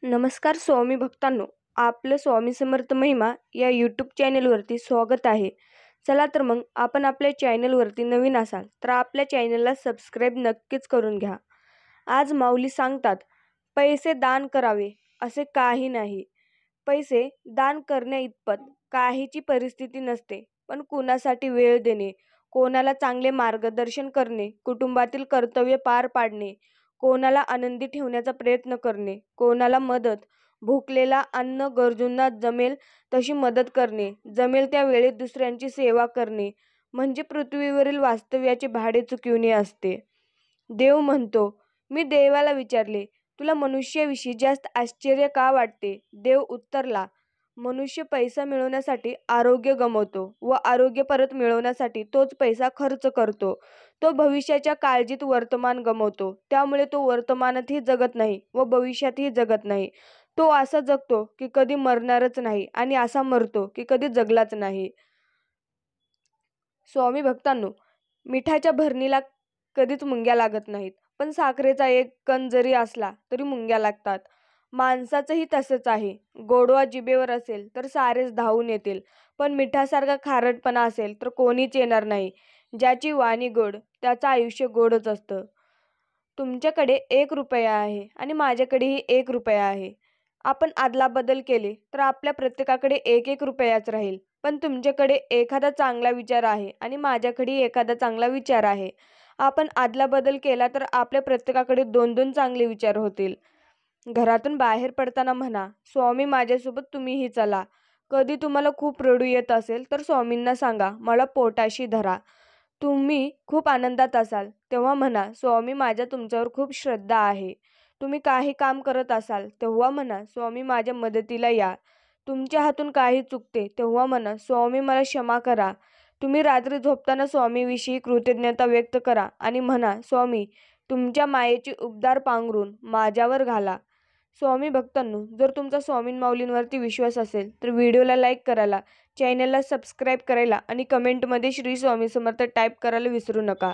नमस्कार स्वामी भक्तांनो, आपलं स्वामी समर्थ महिमा या यूट्यूब चॅनलवरती स्वागत आहे. चला तर मग आपण आपल्या चॅनलवरती नवीन असाल तर आपल्या चॅनलला सबस्क्राईब नक्कीच करून घ्या. आज माऊली सांगतात, पैसे दान करावे असे काही नाही. पैसे दान करण्याइतपत काहीची परिस्थिती नसते, पण कुणासाठी वेळ देणे, कोणाला चांगले मार्गदर्शन करणे, कुटुंबातील कर्तव्य पार पाडणे, कोणाला आनंदी ठेवण्याचा प्रयत्न करणे, कोणाला मदत, भुकलेला अन्न गरजूंना जमेल तशी मदत करणे, जमेल त्या वेळेत दुसऱ्यांची सेवा करणे म्हणजे पृथ्वीवरील वास्तव्याचे भाडे चुकविणे असते. देव म्हणतो, मी देवाला विचारले, तुला मनुष्याविषयी जास्त आश्चर्य का वाटते? देव उत्तरला, मनुष्य पैसा मिळवण्यासाठी आरोग्य गमावतो व आरोग्य परत मिळवण्यासाठी तोच पैसा खर्च करतो. तो भविष्याच्या काळजीत वर्तमान गमावतो. त्यामुळे तो वर्तमानातही जगत नाही व भविष्यातही जगत नाही. तो असा जगतो की कधी मरणारच नाही आणि असा मरतो की कधी जगलाच नाही. स्वामी भक्तांनो, मिठाच्या भरणीला कधीच मुंग्या लागत नाहीत, पण साखरेचा एक कण जरी असला तरी मुंग्या लागतात. माणसाचंही तसंच आहे. गोडवा जिभेवर असेल तर सारेच धावून येतील, पण मिठासारखा खारटपणा असेल तर कोणीच येणार नाही. ज्याची वाणी गोड त्याचं आयुष्य गोडच असतं. तुमच्याकडे 1 रुपया आहे आणि माझ्याकडेही 1 रुपया आहे. आपण अदलाबदल केले तर आपल्या प्रत्येकाकडे 1-1 रुपयाच राहील. पण तुमच्याकडे एखादा चांगला विचार आहे आणि माझ्याकडेही एखादा चांगला विचार आहे. आपण अदलाबदल केला तर आपल्या प्रत्येकाकडे 2-2 चांगले विचार होतील. घरातून बाहेर पडताना म्हणा, स्वामी माझ्यासोबत तुम्हीही चला. कधी तुम्हाला खूप रडू येत असेल तर स्वामींना सांगा, मला पोटाशी धरा. तुम्ही खूप आनंदात असाल तेव्हा म्हणा, स्वामी माझ्या तुमच्यावर खूप श्रद्धा आहे. तुम्ही काही काम करत असाल तेव्हा म्हणा, स्वामी माझ्या मदतीला या. तुमच्या हातून काही चुकते तेव्हा म्हणा, स्वामी मला क्षमा करा. तुम्ही रात्री झोपताना स्वामीविषयी कृतज्ञता व्यक्त करा आणि म्हणा, स्वामी तुमच्या मायेची उबदार पांघरून माझ्यावर घाला. स्वामी भक्तांनो, जर तुमचा स्वामी माऊलींवरती विश्वास असेल तर व्हिडिओला लाईक करायला, चॅनलला सबस्क्राईब करायला आणि कमेंटमध्ये श्री स्वामी समर्थ टाईप करायला विसरू नका.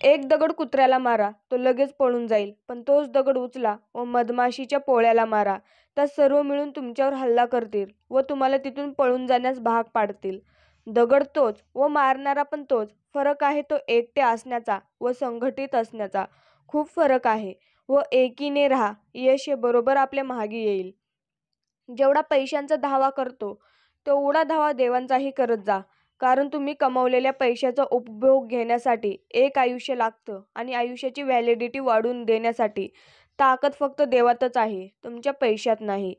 एक दगड कुत्र्याला मारा, तो लगेच पळून जाईल, पण तोच दगड उचला व मधमाशीच्या पोळ्याला मारा. त्या सर्व मिळून तुमच्यावर हल्ला करतील व तुम्हाला तिथून पळून जाण्यास भाग पाडतील. दगड तोच व मारणारा पण तोच. फरक आहे तो एकटे असण्याचा व संघटित असण्याचा. खूप फरक आहे व एकीने राहा, यश हे बरोबर आपल्या मागे येईल. जेवढा पैशांचा धावा करतो तेवढा धावा देवांचाही करत जा. कारण तुम्ही कमावलेल्या पैशाचा उपभोग घेण्यासाठी एक आयुष्य लागतं आणि आयुष्याची व्हॅलिडिटी वाढवून देण्यासाठी ताकद फक्त देवातच आहे, तुमच्या पैशात नाही.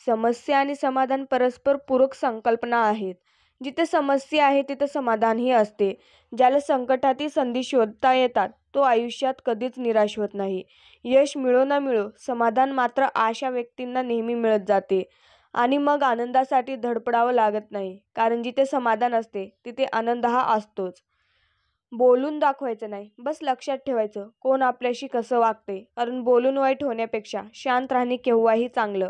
समस्या आणि समाधान परस्पर पूरक संकल्पना आहेत. जिथे समस्या आहे तिथे समाधानही असते. ज्याला संकटातील संधी शोधता येतात तो आयुष्यात कधीच निराश होत नाही. यश मिळो ना मिळो, समाधान मात्र अशा व्यक्तींना नेहमी मिळत जाते आणि मग आनंदासाठी धडपडावं लागत नाही. कारण जिथे समाधान असते तिथे आनंद हा असतोच. बोलून दाखवायचं नाही, बस लक्षात ठेवायचं कोण आपल्याशी कसं वागते. कारण बोलून वाईट होण्यापेक्षा शांत राहणे केव्हाही चांगलं.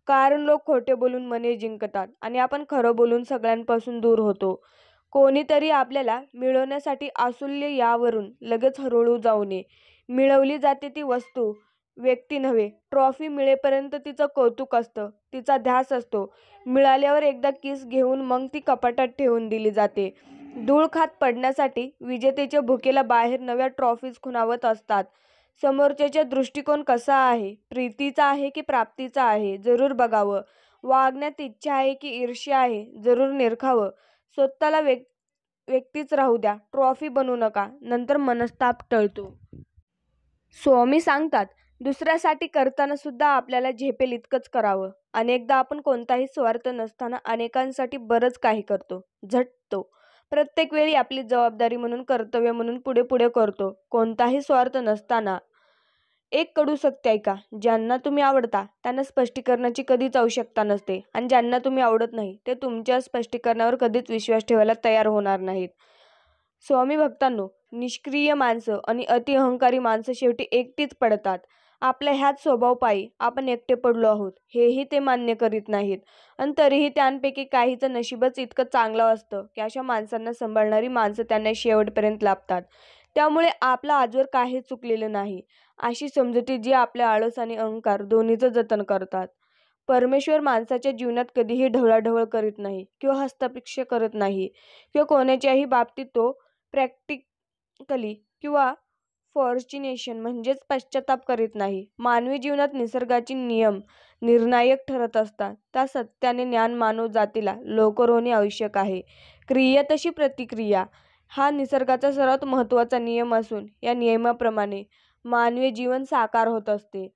कारण लोक खोटे बोलून मने जिंकतात आणि आपण खरं बोलून सगळ्यांपासून दूर होतो. कोणीतरी आपल्याला मिळवण्यासाठी आसुल्य यावरून लगेच हरवू जाऊ नये. मिळवली जाते ती वस्तू, व्यक्ती नव्हे. ट्रॉफी मिळेपर्यंत तिचं कौतुक असतं, तिचा ध्यास असतो. मिळाल्यावर एकदा किस घेऊन मग ती कपाटात ठेवून दिली जाते. धूळ खात पडण्यासाठी विजेतेच्या भुकेला बाहेर नव्या ट्रॉफीज खुणावत असतात. समोरच्याचा दृष्टिकोन कसा आहे, प्रीतीचा आहे की प्राप्तीचा आहे, जरूर बघावं. वागण्यात इच्छा आहे की ईर्ष्या आहे, जरूर निरखावं. स्वतःला व्यक्तीच राहू द्या, ट्रॉफी बनवू नका, नंतर मनस्ताप टळतो. स्वामी सांगतात, दुसऱ्यासाठी करताना सुद्धा आपल्याला झेपेल इतकंच करावं. अनेकदा आपण कोणताही स्वार्थ नसताना अनेकांसाठी बरंच काही करतो, झटतो. प्रत्येक वेळी आपली जबाबदारी म्हणून, कर्तव्य म्हणून पुढे पुढे करतो, कोणताही स्वार्थ नसताना. एक कडू सत्य ऐका, ज्यांना तुम्ही आवडता त्यांना स्पष्टीकरणाची कधीच आवश्यकता नसते आणि ज्यांना तुम्ही आवडत नाही ते तुमच्या स्पष्टीकरणावर कधीच विश्वास ठेवायला तयार होणार नाहीत. स्वामी भक्तांनो, निष्क्रिय माणसं आणि अतिअहंकारी माणसं शेवटी एकटीच पडतात. आपल्या ह्याच स्वभावपायी आपण एकटे पडलो आहोत हेही ते मान्य करीत नाहीत आणि तरीही त्यांपैकी काहीचं नशीबच इतकं चांगलं असतं की अशा माणसांना सांभाळणारी माणसं त्यांना शेवटपर्यंत लाभतात. त्यामुळे आपलं आजवर काही चुकलेलं नाही. अशी समजुती जी आपल्या आळस आणि अहंकार दोन्हीचं जतन करतात. परमेश्वर माणसाच्या जीवनात कधीही ढवळाढवळ करीत नाही किंवा हस्तक्षेप करत नाही किंवा कोणाच्याही बाबतीत तो प्रॅक्टिकली किंवा फॉर्च्युनेशन म्हणजेच पश्चाताप करीत नाही. मानवी जीवनात निसर्गाचे नियम निर्णायक ठरत असतात. त्या सत्याने ज्ञान मानव जातीला लवकर होणे आवश्यक आहे. क्रिया तशी प्रतिक्रिया हा निसर्गाचा सर्वात महत्त्वाचा नियम असून या नियमाप्रमाणे मानवी जीवन साकार होत असते.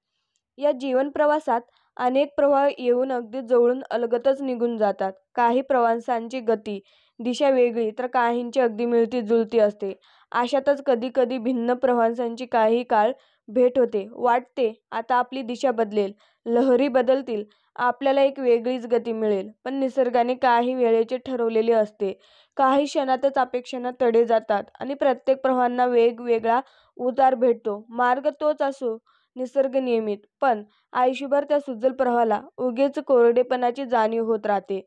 या जीवन प्रवासात अनेक प्रवाह येऊन अगदी जवळून अलगदच निघून जातात. काही प्रवासांची गती, दिशा वेगळी तर काहींची अगदी मिळती जुळती असते. अशातच कधी कधी भिन्न प्रवासांची काही काळ भेट होते. वाटते आता आपली दिशा बदलेल, लहरी बदलतील, आपल्याला एक वेगळीच गती मिळेल. पण निसर्गाने काही वेळेचे ठरवलेले असते. काही क्षणातच अपेक्षांना तडे जातात आणि प्रत्येक प्रवाहांना वेगवेगळा उतार भेटतो. मार्ग तोच असो निसर्ग नियमित, पण आयुष्यभर त्या सुजल प्रवाहाला उगीच कोरडेपणाची जाणीव होत राहते.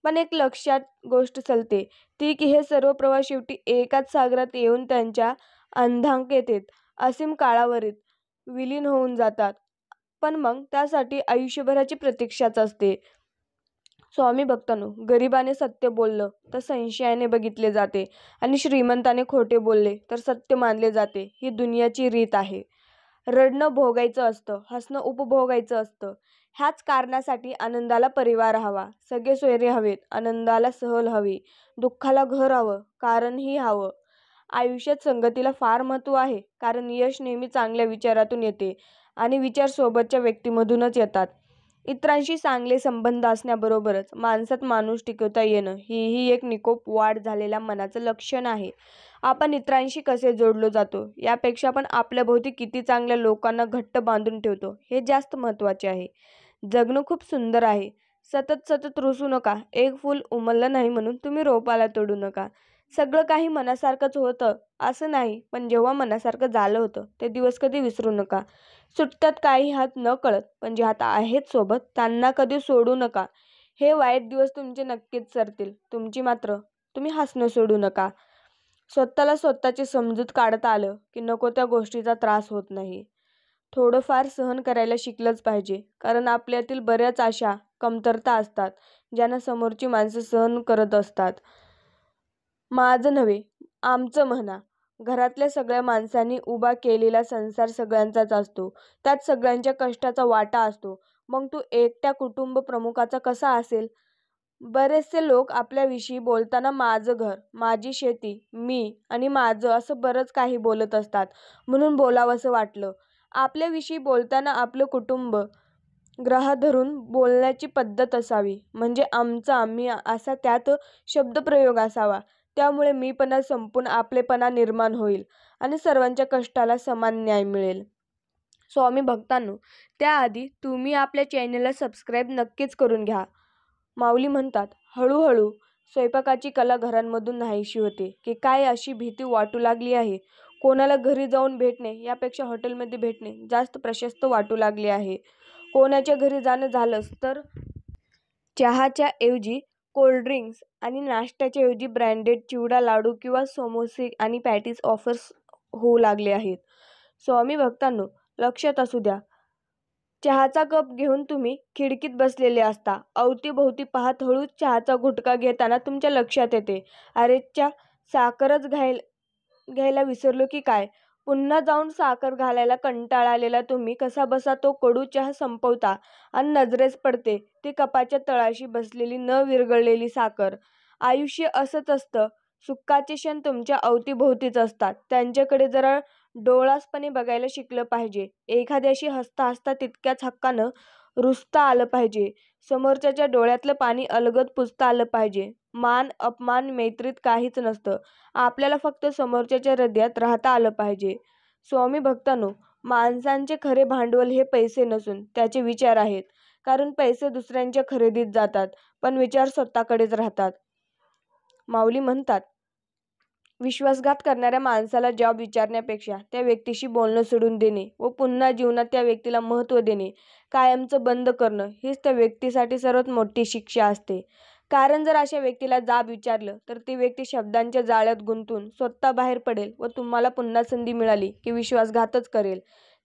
पण एक लक्षात गोष्ट चलते ती की हे सर्व प्रवाह शेवटी एकाच सागरात येऊन त्यांच्या अंधांकेतेत असीम काळावरीत विलीन होऊन जातात. पण मग त्यासाठी आयुष्यभराची प्रतीक्षाच असते. स्वामी भक्तांनो, गरिबाने सत्य बोललं तर संशयाने बघितले जाते आणि श्रीमंताने खोटे बोलले तर सत्य मानले जाते. ही दुनियाची रीत आहे. रडणं भोगायचं असतं, हसणं उपभोगायचं असतं. ह्याच कारणासाठी आनंदाला परिवार हवा, सगळे सोयरे हवेत, आनंदाला सहल हवी, दुःखाला घर हवं, कारणही हवं. आयुष्यात संगतीला फार महत्त्व आहे, कारण यश नेहमी चांगल्या विचारातून येते आणि विचार सोबतच्या व्यक्तीमधूनच येतात. इतरांशी चांगले संबंध असण्याबरोबरच माणसात माणूस टिकवता येणं हीही एक निकोप वाढ झालेल्या मनाचं लक्षण आहे. आपण इतरांशी कसे जोडलो जातो यापेक्षा आपण आपल्याभोवती किती चांगल्या लोकांना घट्ट बांधून ठेवतो हे जास्त महत्त्वाचे आहे. जगणं खूप सुंदर आहे. सतत सतत रुसू नका. एक फूल उमललं नाही म्हणून तुम्ही रोपाला तोडू नका. सगळं काही मनासारखंच होतं असं नाही, पण जेव्हा मनासारखं झालं होतं ते दिवस कधी विसरू नका. सुटतात काही हात नकळत, पण जे हात आहेत सोबत त्यांना कधी सोडू नका. हे वाईट दिवस तुमचे नक्कीच सरतील. तुमची मात्र तुम्ही हसणं सोडू नका. स्वतःला स्वतःची समजूत काढता आलं की नको त्या गोष्टीचा त्रास होत नाही. थोडंफार सहन करायला शिकलंच पाहिजे, कारण आपल्यातील बऱ्याच अशा कमतरता असतात ज्यांना समोरची माणसं सहन करत असतात. माझं नव्हे, आमचं म्हणा. घरातल्या सगळ्या माणसांनी उभा केलेला संसार सगळ्यांचाच असतो. त्यात सगळ्यांच्या कष्टाचा वाटा असतो. मग तू एकट्या कुटुंब प्रमुखाचा कसा असेल? बरेचसे लोक आपल्याविषयी बोलताना माझं घर, माझी शेती, मी आणि माझं असं बरंच काही बोलत असतात. म्हणून बोलावंसं वाटलं. आपल्याविषयी बोलताना आपलं कुटुंब गृहीत धरून बोलण्याची पद्धत असावी. म्हणजे आमचं, आम्ही असा त्यात शब्दप्रयोग असावा. त्यामुळे मीपणा संपून आपलेपणा निर्माण होईल आणि सर्वांच्या कष्टाला समान न्याय मिळेल. स्वामी भक्तांनो, त्याआधी तुम्ही आपल्या चॅनेलला सबस्क्राईब नक्कीच करून घ्या. माऊली म्हणतात, हळूहळू स्वयंपाकाची कला घरांमधून नाहीशी होते की काय अशी भीती वाटू लागली आहे. कोणाला घरी जाऊन भेटणे यापेक्षा हॉटेलमध्ये भेटणे जास्त प्रशस्त वाटू लागले आहे. कोणाच्या घरी जाणं झालंच तर चहाच्या ऐवजी कोल्ड्रिंक्स आणि नाश्त्याच्या ऐवजी ब्रँडेड चिवडा, लाडू किंवा समोसे आणि पॅटीज ऑफर्स होऊ लागले आहेत. स्वामी भक्तांनो, लक्षात असू द्या, चहाचा कप घेऊन तुम्ही खिडकीत बसलेले असता. अवतीभोवती पाहत हळूच चहाचा घुटका घेताना तुमच्या लक्षात येते, अरेच्चा, साखरच घ्यायला विसरलो की काय. पुन्हा जाऊन साखर घालायला कंटाळलेला तुम्ही कसाबसा तो कडू चहा संपवता आणि नजरेस पडते ती कपाच्या तळाशी बसलेली न विरघळलेली साखर. आयुष्य असंच असतं. सुखाचे क्षण तुमच्या अवतीभोवतीच असतात. त्यांच्याकडे जरा डोळासपणे बघायला शिकलं पाहिजे. एखाद्याशी हसता हसता तितक्याच हक्कानं रुसता आलं पाहिजे. समोरच्याच्या डोळ्यातलं पाणी अलगद पुसता आलं पाहिजे. मान अपमान मैत्रीत काहीच नसतं. आपल्याला फक्त समोरच्याच्या हृदयात राहता आलं पाहिजे. स्वामी भक्तांनो, माणसांचे खरे भांडवल हे पैसे नसून त्याचे विचार आहेत. कारण पैसे दुसऱ्यांच्या खरेदीत जातात, पण विचार स्वतःकडेच राहतात. माऊली म्हणतात, विश्वासघात करणाऱ्या माणसाला जॉब विचारण्यापेक्षा त्या व्यक्तीशी बोलणं सोडून देणे व पुन्हा जीवनात त्या व्यक्तीला महत्त्व देणे कायमचं बंद करणं हीच त्या व्यक्तीसाठी सर्वात मोठी शिक्षा असते. कारण जर अशा व्यक्तीला जाब विचारलं तर ती व्यक्ती शब्दांच्या जाळ्यात गुंतून स्वतः बाहेर पडेल व तुम्हाला पुन्हा संधी मिळाली की विश्वासघातच करेल.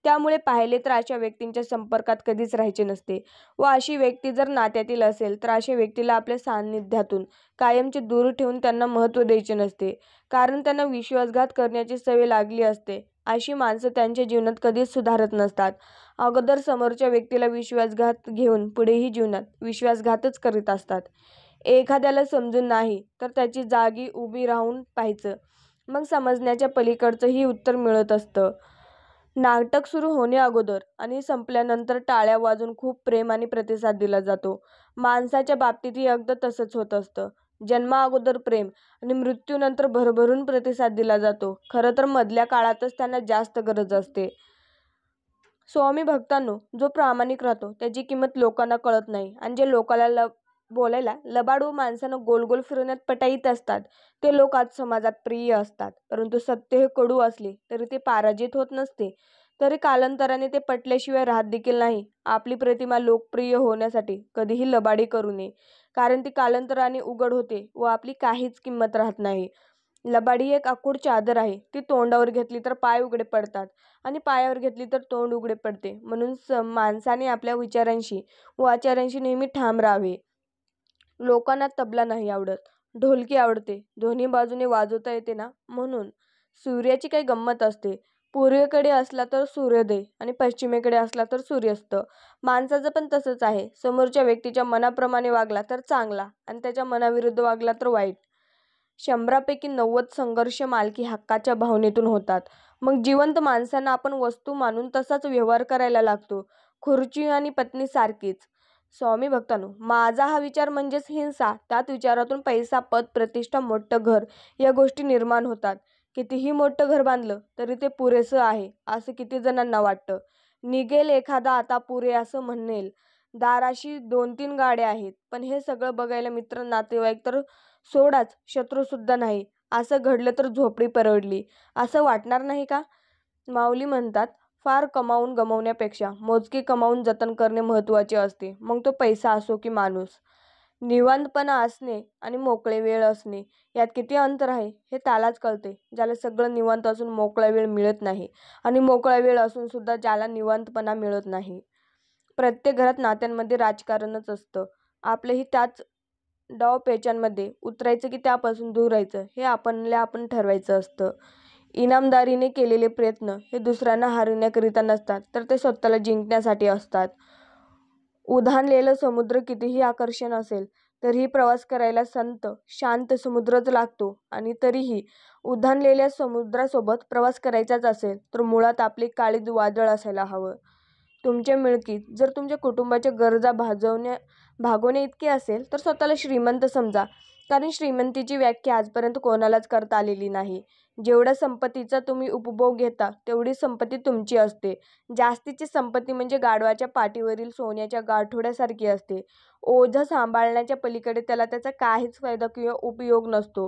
त्यामुळे पाहिले तर अशा व्यक्तींच्या संपर्कात कधीच राहायचे नसते व अशी व्यक्ती जर नात्यातील असेल तर अशा व्यक्तीला आपल्या सान्निध्यातून कायमचे दूर ठेवून त्यांना महत्त्व द्यायचे नसते, कारण त्यांना विश्वासघात करण्याची सवय लागली असते. अशी माणसं त्यांच्या जीवनात कधीच सुधारत नसतात. अगोदर समोरच्या व्यक्तीला विश्वासघात घेऊन पुढेही जीवनात विश्वासघातच करीत असतात. एखाद्याला समजून नाही तर त्याची जागी उभी राहून पाहायचं, मग समजण्याच्या पलीकडचंही उत्तर मिळत असतं. नाटक सुरू होण्याअगोदर आणि संपल्यानंतर टाळ्या वाजवून खूप प्रेम आणि प्रतिसाद दिला जातो. माणसाच्या बाबतीतही अगदी तसंच होत असतं. जन्माअगोदर प्रेम आणि मृत्यूनंतर भरभरून प्रतिसाद दिला जातो. खरं तर मधल्या काळातच त्यांना जास्त गरज असते. स्वामी भक्तांनो, जो प्रामाणिक राहतो त्याची किंमत लोकांना कळत नाही आणि जे लोकांना बोलायला लबाड व माणसांना गोल गोल फिरवण्यात पटाईत असतात ते लोक आज समाजात प्रिय असतात. परंतु सत्य हे कडू असले तरी ते पराजित होत नसते, तरी कालांतराने ते पटल्याशिवाय राहत देखील नाही. आपली प्रतिमा लोकप्रिय होण्यासाठी कधीही लबाडी करू नये, कारण ती कालांतराने उघड होते व आपली काहीच किंमत राहत नाही. लबाडी एक आखूड चादर आहे. ती तोंडावर घेतली तर पाय उघडे पडतात आणि पायावर घेतली तर तोंड उघडे पडते. म्हणून माणसाने आपल्या विचारांशी व आचारांशी नेहमी ठाम राहावे. लोकांना तबला नाही आवडत, ढोलकी आवडते. दोन्ही बाजूने वाजवता येते ना, म्हणून. सूर्याची काही गंमत असते. पूर्वेकडे असला तर सूर्योदय आणि पश्चिमेकडे असला तर सूर्यास्त. माणसाचं पण तसंच आहे. समोरच्या व्यक्तीच्या मनाप्रमाणे वागला तर चांगला आणि त्याच्या मनाविरुद्ध वागला तर वाईट. 100पैकी 90 संघर्ष मालकी हक्काच्या भावनेतून होतात. मग जिवंत माणसांना आपण वस्तू मानून तसाच व्यवहार करायला लागतो. खुर्ची आणि पत्नी सारखीच. स्वामी भक्तांनो, माझा हा विचार म्हणजेच हिंसा. त्यात विचारातून पैसा, पद, प्रतिष्ठा, मोठं घर या गोष्टी निर्माण होतात. कितीही मोठं घर बांधलं तरी ते पुरेसं आहे असं किती जणांना वाटतं. निघेल एखादा आता पुरे असं म्हणेल. दाराशी 2-3 गाड्या आहेत, पण हे सगळं बघायला मित्र, नातेवाईक तर सोडाच, शत्रूसुद्धा नाही. असं घडलं तर झोपडी परवडली असं वाटणार नाही का? माऊली म्हणतात, फार कमावून गमावण्यापेक्षा मोजके कमावून जतन करणे महत्त्वाचे असते. मग तो पैसा असो की माणूस. निवांतपणा असणे आणि मोकळे वेळ असणे यात किती अंतर आहे हे त्यालाच कळते ज्याला सगळं निवांत असून मोकळा वेळ मिळत नाही आणि मोकळा वेळ असून सुद्धा ज्याला निवांतपणा मिळत नाही. प्रत्येक घरात नात्यांमध्ये राजकारणच असतं. आपलंही त्याच डावपेचांमध्ये उतरायचं की त्यापासून दूर राहायचं हे आपणला आपण ठरवायचं असतं. इनामदारीने केलेले प्रयत्न हे दुसऱ्यांना हरवण्याकरिता नसतात, तर ते स्वतःला जिंकण्यासाठी असतात. उधाणलेलं समुद्र कितीही आकर्षण असेल तरीही प्रवास करायला शांत समुद्रच लागतो आणि तरीही उधाणलेल्या समुद्रासोबत प्रवास करायचाच असेल तर मुळात आपले काळीज वादळ असायला हवं. तुमच्या मिळकीत जर तुमच्या कुटुंबाच्या गरजा भागवणे इतकी असेल तर स्वतःला श्रीमंत समजा, कारण श्रीमंतीची व्याख्या आजपर्यंत कोणालाच करता आलेली नाही. जेवढ्या संपत्तीचा तुम्ही उपभोग घेता तेवढी संपत्ती तुमची असते. जास्तीची संपत्ती म्हणजे गाढवाच्या पाठीवरील सोन्याच्या गाठोड्यासारखी असते. ओझं सांभाळण्याच्या पलीकडे त्याला त्याचा काहीच फायदा किंवा उपयोग नसतो.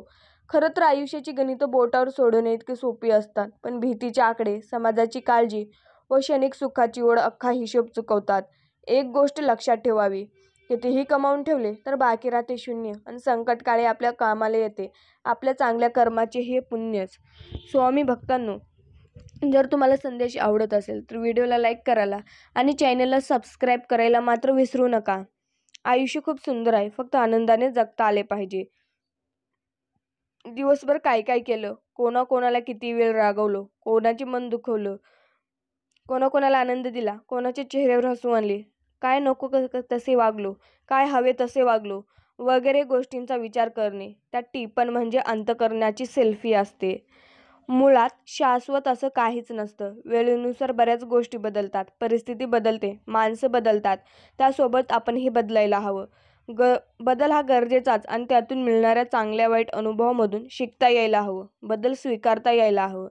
खरं तर आयुष्याची गणितं बोटावर सोडवणे सोपी असतात, पण भीतीचे आकडे, समाजाची काळजी व क्षणिक सुखाची ओढ अख्खा हिशोब चुकवतात. एक गोष्ट लक्षात ठेवावी, कितीही कमावून ठेवले तर बाकी राहते शून्य आणि संकटकाळी आपल्या कामाला येते आपल्या चांगल्या कर्माचे हे पुण्यच. स्वामी भक्तांनो, जर तुम्हाला संदेश आवडत असेल तर व्हिडिओला लाईक करायला आणि चॅनलला सबस्क्राईब करायला मात्र विसरू नका. आयुष्य खूप सुंदर आहे, फक्त आनंदाने जगता आले पाहिजे. दिवसभर काय काय केलं, कोणाकोणाला किती वेळ रागवलं, कोणाचे मन दुखवलं, कोणाकोणाला आनंद दिला, कोणाच्या चेहऱ्यावर हसू आणले, काय नको तसे वागलो, काय हवे तसे वागलो वगैरे गोष्टींचा विचार करणे. त्यात टिपण म्हणजे अंतःकरणाची सेल्फी असते. मुळात शाश्वत असं काहीच नसतं. वेळेनुसार बऱ्याच गोष्टी बदलतात, परिस्थिती बदलते, माणसं बदलतात, त्यासोबत आपणही बदलायला हवं. बदल हा गरजेचाच आणि त्यातून मिळणाऱ्या चांगल्या वाईट अनुभवामधून शिकता यायला हवं. बदल स्वीकारता यायला हवं.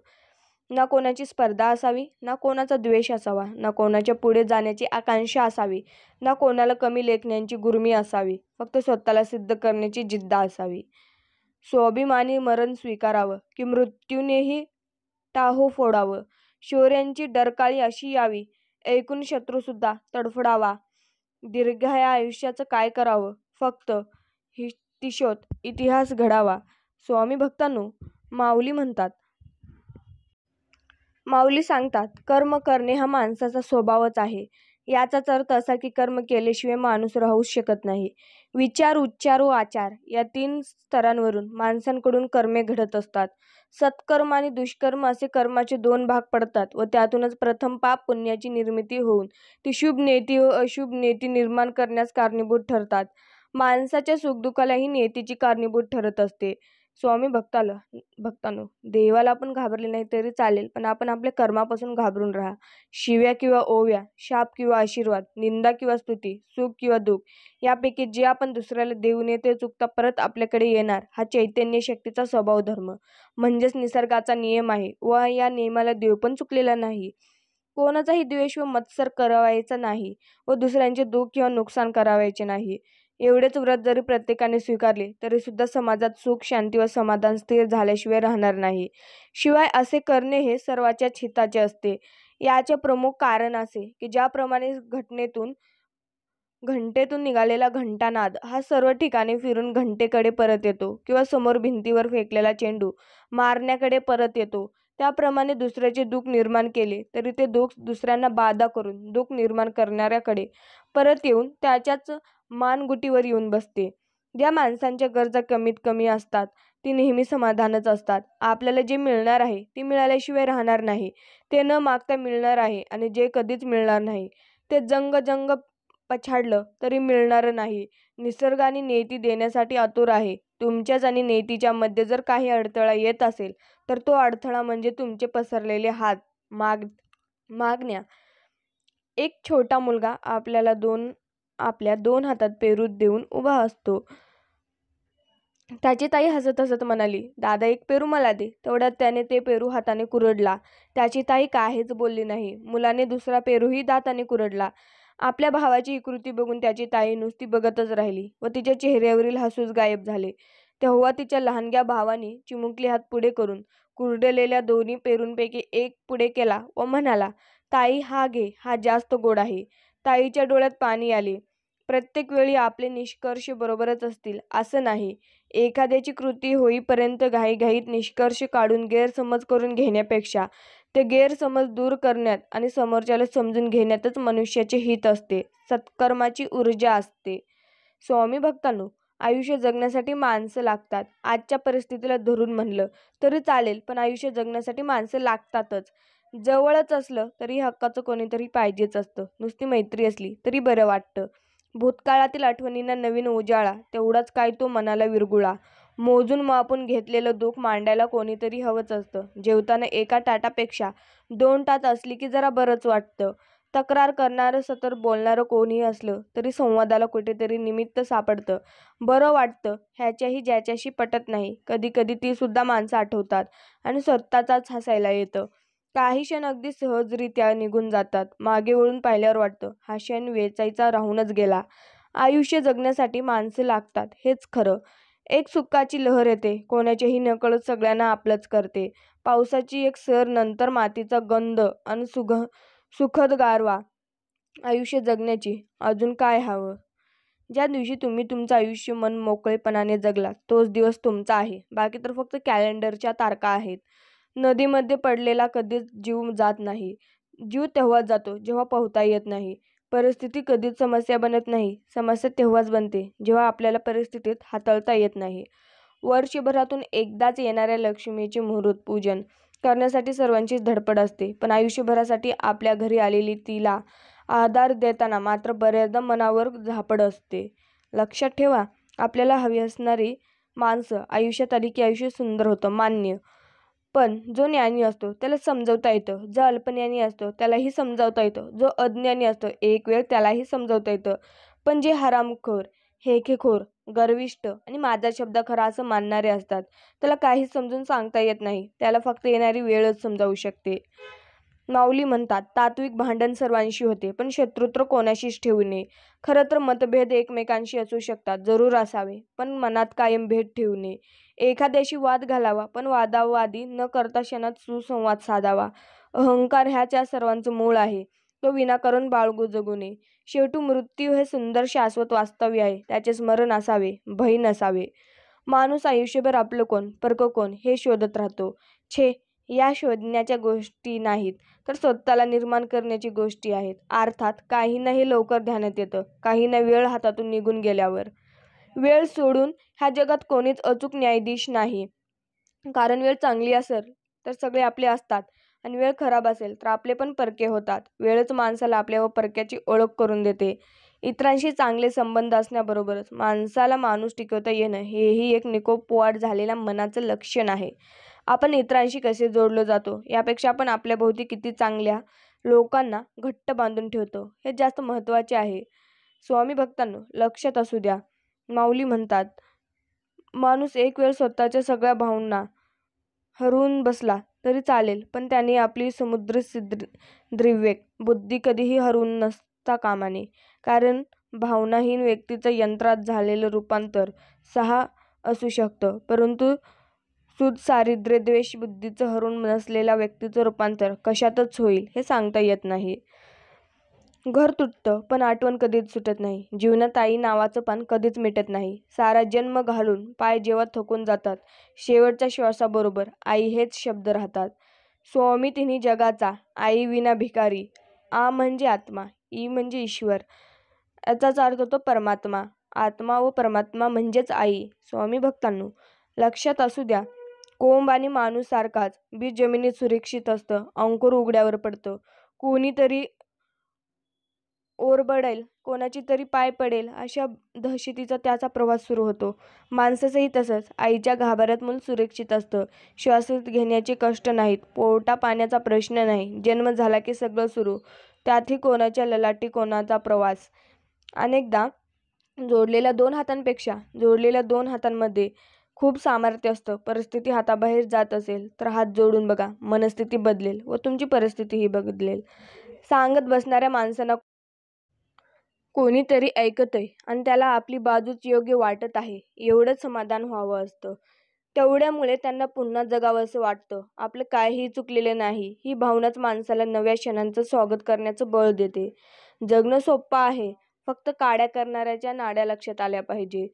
ना कोणाची स्पर्धा असावी, ना कोणाचा द्वेष असावा, ना कोणाच्या पुढे जाण्याची आकांक्षा असावी, ना कोणाला कमी लेखण्याची गुर्मी असावी. फक्त स्वतःला सिद्ध करण्याची जिद्द असावी. स्वाभिमानी मरण स्वीकारावं की मृत्यूनेही टाहो फोडावं. शौर्याची डरकाळी अशी यावी, ऐकून शत्रूसुद्धा तडफडावा. दीर्घाया आयुष्याचं काय करावं, फक्त हितिशोध इतिहास घडावा. स्वामी भक्तांनो, माऊली म्हणतात, माऊली सांगतात, कर्म करणे हा माणसाचा स्वभावच आहे. याचाच अर्थ असा की कर्म केल्याशिवाय माणूस राहूच शकत नाही. विचार, उच्चार व आचार या 3 स्तरांवरून माणसांकडून कर्मे घडत असतात. सत्कर्म आणि दुष्कर्म असे कर्माचे 2 भाग पडतात व त्यातूनच प्रथम पाप पुण्याची निर्मिती होऊन ती शुभ नेती व अशुभ नेती निर्माण करण्यास कारणीभूत ठरतात. माणसाच्या सुखदुःखाला ही नेतीची कारणीभूत ठरत असते. स्वामी भक्तांनो, देवाला आपण घाबरले नाही तरी चालेल, पण आपण आपल्या कर्मापासून घाबरून राहा. शिव्या किंवा ओव्या, शाप किंवा आशीर्वाद, निंदा किंवा स्तुती, सुख किंवा दुःख यापैकी जे आपण दुसऱ्याला देऊ नये ते चुकता परत आपल्याकडे येणार हा चैतन्य शक्तीचा स्वभाव धर्म म्हणजेच निसर्गाचा नियम आहे व या नियमाला देव पण चुकलेला नाही. कोणाचाही द्वेष व मत्सर करावायचा नाही व दुसऱ्यांचे दुःख किंवा नुकसान करावायचे नाही. एवढेच व्रत जरी प्रत्येकाने स्वीकारले तरी सुद्धा समाजात सुख, शांती व समाधान स्थिर झाल्याशिवाय राहणार नाही. शिवाय असे करणे हे सर्वांच्याच हिताचे असते. याचे प्रमुख कारण असे की ज्याप्रमाणे घंटेतून निघालेला घंटानाद हा सर्व ठिकाणी फिरून घंटेकडे परत येतो किंवा समोर भिंतीवर फेकलेला चेंडू मारण्याकडे परत येतो, त्याप्रमाणे दुसऱ्याचे दुःख निर्माण केले तरी ते दुःख दुसऱ्यांना बाधा करून दुःख निर्माण करणाऱ्याकडे परत येऊन त्याच्याच मानगुटीवर येऊन बसते. ज्या माणसांच्या गरजा कमीत कमी असतात ती नेहमी समाधानच असतात. आपल्याला जे मिळणार आहे ते मिळाल्याशिवाय राहणार नाही, ते न मागता मिळणार आहे आणि जे कधीच मिळणार नाही ते जंग पछाडलं तरी मिळणार नाही. निसर्ग आणि नियती देण्यासाठी आतुर आहे. तुमच्याच आणि नियतीच्या मध्ये जर काही अडथळा येत असेल तर तो अडथळा म्हणजे तुमचे पसरलेले हात, मागण्या. एक छोटा मुलगा आपल्या 2 हातात पेरू देऊन उभा असतो. त्याची ताई हसत हसत म्हणाली, दादा, एक पेरू मला दे. तेवढ्यात त्याने ते पेरू हाताने कुरडला. त्याची ताई काहीच बोलली नाही. मुलाने दुसरा पेरूही दाताने कुरडला. आपल्या भावाची ही कृती बघून त्याची ताई नुसती बघतच राहिली व तिच्या चेहऱ्यावरील हसूच गायब झाले. तेव्हा तिच्या लहानग्या भावाने चिमुकली हात पुढे करून कुरडलेल्या 2 पेरूंपैकी एक पुढे केला व म्हणाला, ताई, हा घे, हा जास्त गोड आहे. ताईच्या डोळ्यात पाणी आले. प्रत्येक वेळी आपले निष्कर्ष बरोबरच असतील असं नाही. एखाद्याची कृती होईपर्यंत घाईघाईत निष्कर्ष काढून गैरसमज करून घेण्यापेक्षा ते गैरसमज दूर करण्यात आणि समोरच्याला समजून घेण्यातच मनुष्याचे हित असते, सत्कर्माची ऊर्जा असते. स्वामी भक्तांनो, आयुष्य जगण्यासाठी माणसं लागतात. आजच्या परिस्थितीला धरून म्हणलं तरी चालेल, पण आयुष्य जगण्यासाठी माणसं लागतातच. जवळच असलं तरी हक्काचं कोणीतरी पाहिजेच असतं. नुसती मैत्री असली तरी बरं वाटतं. भूतकाळातील आठवणींना नवीन उजाळा, तेवढाच काय तो मनाला विरगुळा. मोजून मापून घेतलेलं दुःख मांडायला कोणीतरी हवंच असतं. जेवताना एका ताटापेक्षा 2 ताट असली की जरा बरंच वाटतं. तक्रार करणारं, सतत बोलणारं कोणीही असलं तरी संवादाला कुठेतरी निमित्त सापडतं, बरं वाटतं. ह्याच्याही ज्याच्याशी पटत नाही कधी कधी ती सुद्धा माणसं आठवतात आणि स्वतःचाच हसायला येतं. काही क्षण अगदी सहजरित्या निघून जातात. मागे वळून पाहिल्यावर वाटतं, हा क्षण वेचायचा राहूनच गेला. आयुष्य जगण्यासाठी माणसं लागतात हेच खरं. एक सुखाची लहर येते, कोणाच्याही नकळत सगळ्यांना आपलंच करते. पावसाची एक सर, नंतर मातीचा गंध आणि सुखद गारवा. आयुष्य जगण्याची अजून काय हवं? ज्या दिवशी तुम्ही तुमचं आयुष्य मन मोकळेपणाने जगलात तोच दिवस तुमचा आहे. बाकी तर फक्त कॅलेंडरच्या तारखा आहेत. नदीमध्ये पडलेला कधीच जीव जात नाही. जीव तेव्हाच जातो जेव्हा पोहता येत नाही. परिस्थिती कधीच समस्या बनत नाही. समस्या तेव्हाच बनते जेव्हा आपल्याला परिस्थितीत हाताळता येत नाही. वर्षभरातून एकदाच येणाऱ्या लक्ष्मीचे मुहूर्त पूजन करण्यासाठी सर्वांचीच धडपड असते, पण आयुष्यभरासाठी आपल्या घरी आलेली तिला आधार देताना मात्र बऱ्याचदा मनावर झापड असते. लक्षात ठेवा, आपल्याला हवी असणारी माणसं आयुष्यात आली की आयुष्य सुंदर होतं, मान्य. पण जो ज्ञानी असतो त्याला समजवता येतं. जो अल्पज्ञानी असतो त्यालाही समजावता येतं. जो अज्ञानी असतो एक वेळ त्यालाही समजावता येतं. पण जे हरामखोर, हेकेखोर, गर्विष्ठ आणि माझा शब्द खरा असं मानणारे असतात त्याला काहीच समजून सांगता येत नाही. त्याला फक्त येणारी वेळच समजावू शकते. माऊली म्हणतात, तात्विक भांडण सर्वांशी होते, पण शत्रुत्व कोणाशीच ठेवू नये. खरं तर मतभेद एकमेकांशी असू शकतात, जरूर असावे, पण मनात कायम भेद ठेवू नये. एखाद्याशी वाद घालावा, पण वादावादी न करता क्षणात सुसंवाद साधावा. अहंकार ह्याच या सर्वांचं मूळ आहे. तो विनाकारण बाळगू जगू नये. शेवटी मृत्यू हे सुंदर शाश्वत वास्तव्य आहे. त्याचे स्मरण असावे, भय नसावे. माणूस आयुष्यभर आपलं कोण, परकं कोण हे शोधत राहतो. छे, या शोधण्याच्या गोष्टी नाहीत, तर स्वतःला निर्माण करण्याची गोष्टी आहेत. अर्थात काहींना हे लवकर ध्यानात येतं, काहींना वेळ हातातून निघून गेल्यावर. वेळ सोडून ह्या जगात कोणीच अचूक न्यायाधीश नाही. कारण वेळ चांगली असेल तर सगळे आपले असतात आणि वेळ खराब असेल तर आपले पण परके होतात. वेळच माणसाला आपल्या व परक्याची ओळख करून देते. इतरांशी चांगले संबंध असण्याबरोबरच माणसाला माणूस टिकवता येणं हेही एक निकोपवाट झालेल्या मनाचं लक्षण आहे. आपण इतरांशी कसे जोडलो जातो यापेक्षा आपण आपल्याभोवती किती चांगल्या लोकांना घट्ट बांधून ठेवतो हे जास्त महत्त्वाचे आहे. स्वामी भक्तांनो, लक्षात असू द्या. माऊली म्हणतात, माणूस एक वेळ स्वतःच्या सगळ्या भावना हरवून बसला तरी चालेल, पण त्याने आपली समुद्रसदृश बुद्धी कधीही हरवून नसता कामा नये. कारण भावनाहीन व्यक्तीचं यंत्रात झालेलं रूपांतर 6 असू शकतं, परंतु द्वेष बुद्धीचं हरवून नसलेल्या व्यक्तीचं रूपांतर कशातच होईल हे सांगता येत नाही. घर तुटतं पण आठवण कधीच सुटत नाही. जीवनात आई नावाचं पान कधीच मिटत नाही. सारा जन्म घालून पाय जेव्हा थकून जातात, शेवटच्या श्वासाबरोबर आई हेच शब्द राहतात. स्वामी तिन्ही जगाचा, आई विना भिकारी. आ म्हणजे आत्मा, ई म्हणजे ईश्वर. याचाच अर्थ होतो परमात्मा. आत्मा व परमात्मा म्हणजेच आई. स्वामी भक्तांनो, लक्षात असू द्या. कोंब आणि माणूस सारखाच. बीज जमिनीत सुरक्षित असतं, अंकुर उघड्यावर पडतं. कोणीतरी ओरबडेल, कोणाची तरी पाय पडेल, अशा दहशतीचा त्याचा प्रवास सुरू होतो. माणसाचंही तसंच. आईच्या गाभाऱ्यात मूल सुरक्षित असतं. श्वास घेण्याचे कष्ट नाहीत, पोटा पाण्याचा प्रश्न नाही. जन्म झाला की सगळं सुरू. त्यातही कोणाच्या ललाटी कोणाचा प्रवास. अनेकदा जोडलेल्या 2 हातांपेक्षा जोडलेल्या 2 हातांमध्ये खूप सामर्थ्य असतं. परिस्थिती हाताबाहेर जात असेल तर हात जोडून बघा. मनस्थिती बदलेल व तुमची परिस्थितीही बदलेल. सांगत बसणाऱ्या माणसांना कोणीतरी ऐकतंय आणि त्याला आपली बाजूच योग्य वाटत आहे एवढंच समाधान व्हावं असतं. तेवढ्यामुळे त्यांना पुन्हा जगावंसं वाटतं. आपलं काहीही चुकलेले नाही ही भावनाच माणसाला नव्या क्षणांचं स्वागत करण्याचं बळ देते. जगणं सोपं आहे, फक्त काड्या करणाऱ्याच्या नाड्या लक्षात आल्या पाहिजे.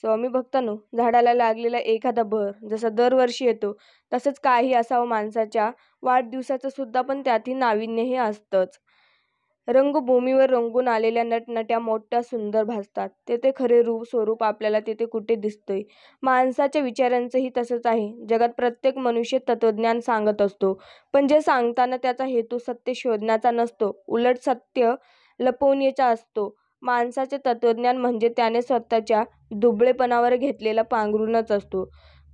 स्वामी भक्तांनो, झाडाला लागलेला एखादा बहर जसा दरवर्षी येतो तसंच काही असावं माणसाच्या वाढदिवसाचं सुद्धा, पण त्यातही नाविन्यही असतंच. रंगभूमीवर रंगून आलेल्या नटनट्या मोठ्या सुंदर भासतात. तेथे खरे स्वरूप आपल्याला तेथे कुठे दिसतंय? माणसाच्या विचारांचंही तसंच आहे. जगात प्रत्येक मनुष्य तत्त्वज्ञान सांगत असतो, पण जे सांगताना त्याचा हेतू सत्य शोधण्याचा नसतो, उलट सत्य लपवण्याचा असतो. माणसाचे तत्त्वज्ञान म्हणजे त्याने स्वतःच्या दुबळेपणावर घेतलेला पांघरूणच असतो.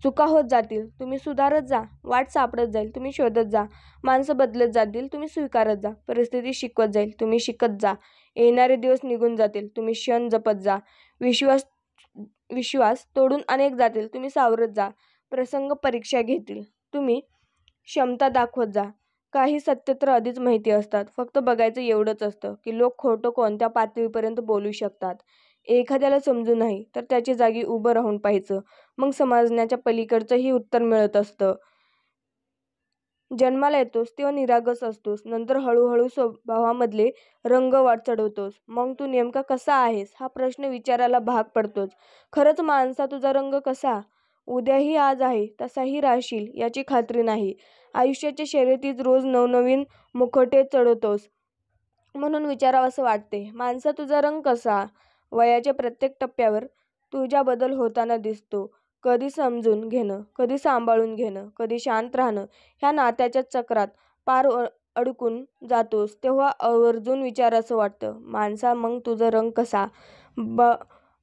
चुका होत जातील, तुम्ही सुधारत जा. वाट सापडत जाईल, तुम्ही शोधत जा. माणसं बदलत जातील, तुम्ही स्वीकारत जा. परिस्थिती शिकवत जाईल, तुम्ही शिकत जा. येणारे दिवस निघून जातील, तुम्ही क्षण जपत जा. विश्वास तोडून अनेक जातील, तुम्ही सावरत जा. प्रसंग परीक्षा घेतील, तुम्ही क्षमता दाखवत जा. काही सत्य तर आधीच माहिती असतात, फक्त बघायचं एवढंच असतं की लोक खोटं कोणत्या पातळीपर्यंत बोलू शकतात. एखाद्याला समजून नाही तर त्याची जागी उभं राहून पाहायचं, मग समजण्याच्या पलीकडचंही उत्तर मिळत असतं. जन्माला येतोस तेव्हा निरागस असतोस, नंतर हळूहळू स्वभावामधले रंग चढवतोस. मग तू नेमका कसा आहेस हा प्रश्न विचारायला भाग पडतोच. खरंच माणसा, तुझा रंग कसा? उद्याही आज आहे तसाही राहशील याची खात्री नाही. आयुष्याच्या शर्यतीत रोज नवनवीन मुखवटे चढवतोस, म्हणून विचारावंसं वाटते, माणसा तुझा रंग कसा? वयाच्या प्रत्येक टप्प्यावर तुझ्या बदल होताना दिसतो. कधी समजून घेणं, कधी सांभाळून घेणं, कधी शांत राहणं, ह्या नात्याच्या चक्रात पार अडकून जातोस तेव्हा आवर्जून विचारावंसं वाटतं, माणसा मग तुझा रंग कसा?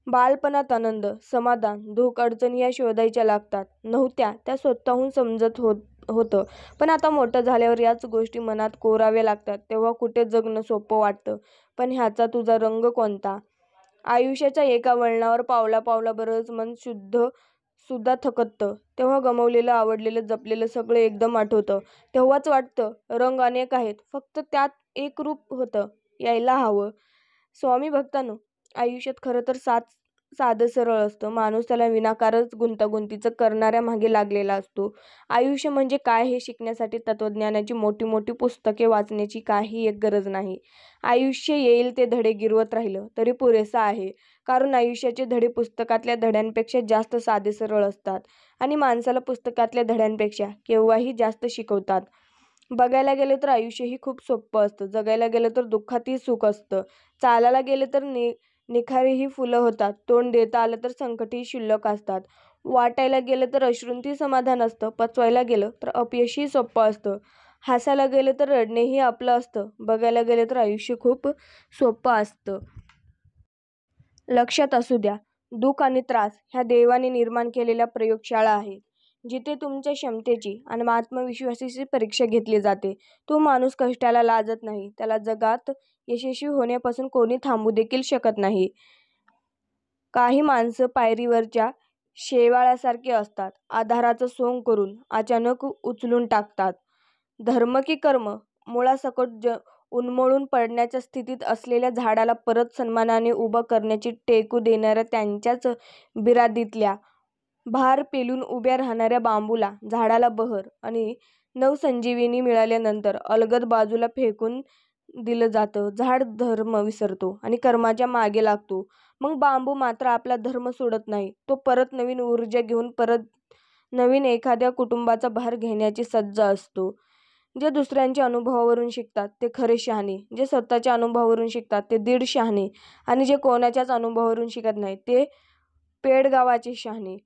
बालपणात आनंद, समाधान, दुःख, अडचणी या शोधायच्या लागतात. नव्हत्या त्या स्वतःहून समजत होतं, पण आता मोठं झाल्यावर याच गोष्टी मनात कोराव्या लागतात तेव्हा कुठे जगणं सोपं वाटतं. पण ह्याचा तुझा रंग कोणता? आयुष्याच्या एका वळणावर पावलापावलाबरोबर मन सुद्धा थकतं. तेव्हा गमावलेलं, आवडलेलं, जपलेलं सगळं एकदम आठवतं. तेव्हाच वाटतं रंग अनेक आहेत, फक्त त्यात एक रूप होतं यायला हवं. स्वामी भक्तांनो, आयुष्यात खरं तर 7 साधं सरळ असतं. माणूस त्याला विनाकारणच गुंतागुंतीचं करणाऱ्या मागे लागलेला असतो. आयुष्य म्हणजे काय हे शिकण्यासाठी तत्त्वज्ञानाची मोठी मोठी पुस्तके वाचण्याची काही एक गरज नाही. आयुष्य येईल ते धडे गिरवत राहिलं तरी पुरेसं आहे. कारण आयुष्याचे धडे पुस्तकातल्या धड्यांपेक्षा जास्त साधे सरळ असतात आणि माणसाला पुस्तकातल्या धड्यांपेक्षा केव्हाही जास्त शिकवतात. बघायला गेलं तर आयुष्यही खूप सोपं असतं. जगायला गेलं तर दुःखातही सुख असतं. चालायला गेलं तर निखारेही फुलं होतात. तोंड देता आलं तर संकटही शिल्लक असतात. वाटायला गेलं तर अश्रूंतही समाधान असतं. पचवायला गेलं तर अपयशही सोपं असतं. हसायला गेलं तर रडणेही आपलं असतं. बघायला गेलं तर आयुष्य खूप सोपं असतं. लक्षात असू द्या, दुःख आणि त्रास ह्या देवाने निर्माण केलेल्या प्रयोगशाळा आहेत. जिथे तुमच्या क्षमतेची आणि आत्मविश्वासाची परीक्षा घेतली जाते. तो माणूस कष्टाला लाजत नाही. त्याला जगात यशस्वी होण्यापासून कोणी थांबवू देखील शकत नाही. काही माणसं पायरीवरच्या शेवाळासारखी असतात. आधाराचं सोंग करून अचानक उचलून टाकतात. धर्म की कर्म मुळासकट उन्मळून पडण्याच्या स्थितीत असलेल्या झाडाला परत सन्मानाने उभं करण्याची टेकू देणाऱ्या त्यांच्याच बिरादीतल्या भार पेलून उभ्या राहणाऱ्या बांबूला, झाडाला बहर आणि नवसंजीवनी मिळाल्यानंतर अलगद बाजूला फेकून दिलं जातं. झाड धर्म विसरतो आणि कर्माच्या मागे लागतो. मग बांबू मात्र आपला धर्म सोडत नाही. तो परत नवीन ऊर्जा घेऊन परत नवीन एखाद्या कुटुंबाचा भार घेण्याची सज्ज असतो. जे दुसऱ्यांच्या अनुभवावरून शिकतात ते खरे शहाणे. जे स्वतःच्या अनुभवावरून शिकतात ते दीड शहाणे आणि जे कोणाच्याच अनुभवावरून शिकत नाहीत ते पेडगावाचे शहाणे.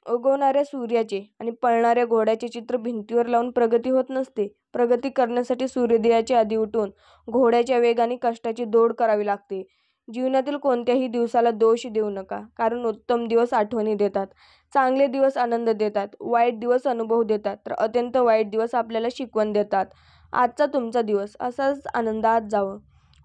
उगवणाऱ्या सूर्याचे आणि पळणाऱ्या घोड्याचे चित्र भिंतीवर लावून प्रगती होत नसते. प्रगती करण्यासाठी सूर्योदयाच्या आधी उठून घोड्याच्या वेगाने कष्टाची दौड करावी लागते. जीवनातील कोणत्याही दिवसाला दोष देऊ नका, कारण उत्तम दिवस आठवणी देतात, चांगले दिवस आनंद देतात, वाईट दिवस अनुभव देतात, तर अत्यंत वाईट दिवस आपल्याला शिकवण देतात. आजचा तुमचा दिवस असाच आनंदात जावं.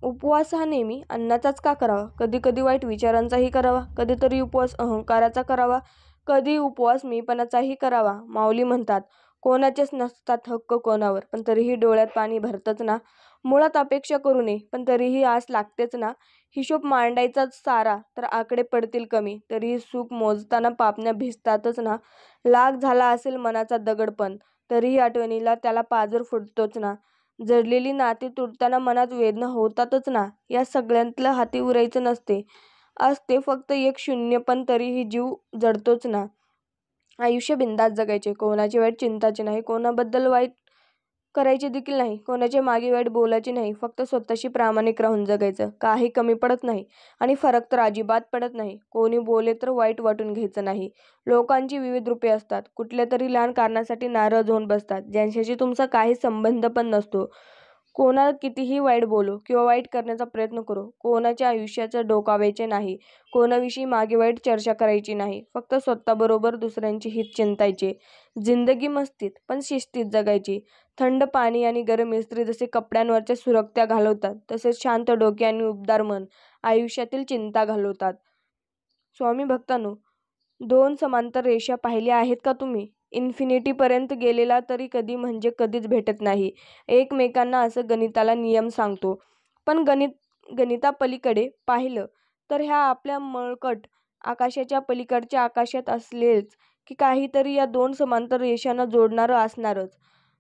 उपवास हा नेहमी अन्नाचाच का करावा? कधी कधी वाईट विचारांचाही करावा. कधीतरी उपवास अहंकाराचा करावा. कधी उपवास मीपणाचाही करावा. माऊली म्हणतात, कोणाचेच नसतात हक्क कोणावर, पण तरीही डोळ्यात पाणी भरतंच ना. मुळात अपेक्षा करू नये, पण तरीही आस लागतेच ना. हिशोब मांडायचाच सारा तर आकडे पडतील कमी. तरीही सुख मोजताना पापण्या भिजतातच ना. लाख झाला असेल मनाचा दगड पण तरीही आठवणीला त्याला पाझर फुटतोच ना. जडलेली नाती तुटताना मनात वेदना होतातच ना. या सगळ्यातलं हाती उरायचं नसते. असते फक्त एक शून्य, पण तरीही जीव जडतोच ना. आयुष्य बिनधास्त जगायचे. कोणाची वाईट चिंताची नाही. कोणाबद्दल वाईट करायचे देखील नाही. कोणाच्या मागे वाईट बोलायचे नाही. फक्त स्वतःशी प्रामाणिक राहून जगायचं. काही कमी पडत नाही आणि फरक तर अजिबात पडत नाही. कोणी बोले तर वाईट वाटून घ्यायचं नाही. लोकांची विविध रूपे असतात. कुठल्या तरी लहान कारणासाठी नाराज होऊन बसतात, ज्यांच्याशी तुमचा काही संबंध पण नसतो. कोणाला कितीही वाईट बोलो किंवा वाईट करण्याचा प्रयत्न करो, कोणाच्या आयुष्याचं डोकावायचे नाही. कोणाविषयी मागे वाईट चर्चा करायची नाही. फक्त स्वतःबरोबर दुसऱ्यांचे हित चिंतायचे. जिंदगी मस्तीत पण शिस्तीत जगायची. थंड पाणी आणि गरम इस्त्री जसे कपड्यांवरच्या सुरक्त्या घालवतात, तसेच शांत डोके आणि उबदार मन आयुष्यातील चिंता घालवतात. स्वामी भक्तांनो, दोन समांतर रेषा पाहिल्या आहेत का तुम्ही? इन्फिनिटीपर्यंत गेलेला तरी कधी म्हणजे कधीच भेटत नाही. एकमेकांना असं गणिताला नियम सांगतो. पण गणितापलीकडे पाहिलं तर ह्या आपल्या मळकट आकाशाच्या पलीकडच्या आकाशात असलेच की काहीतरी या दोन समांतर रेषांना जोडणारं असणारच.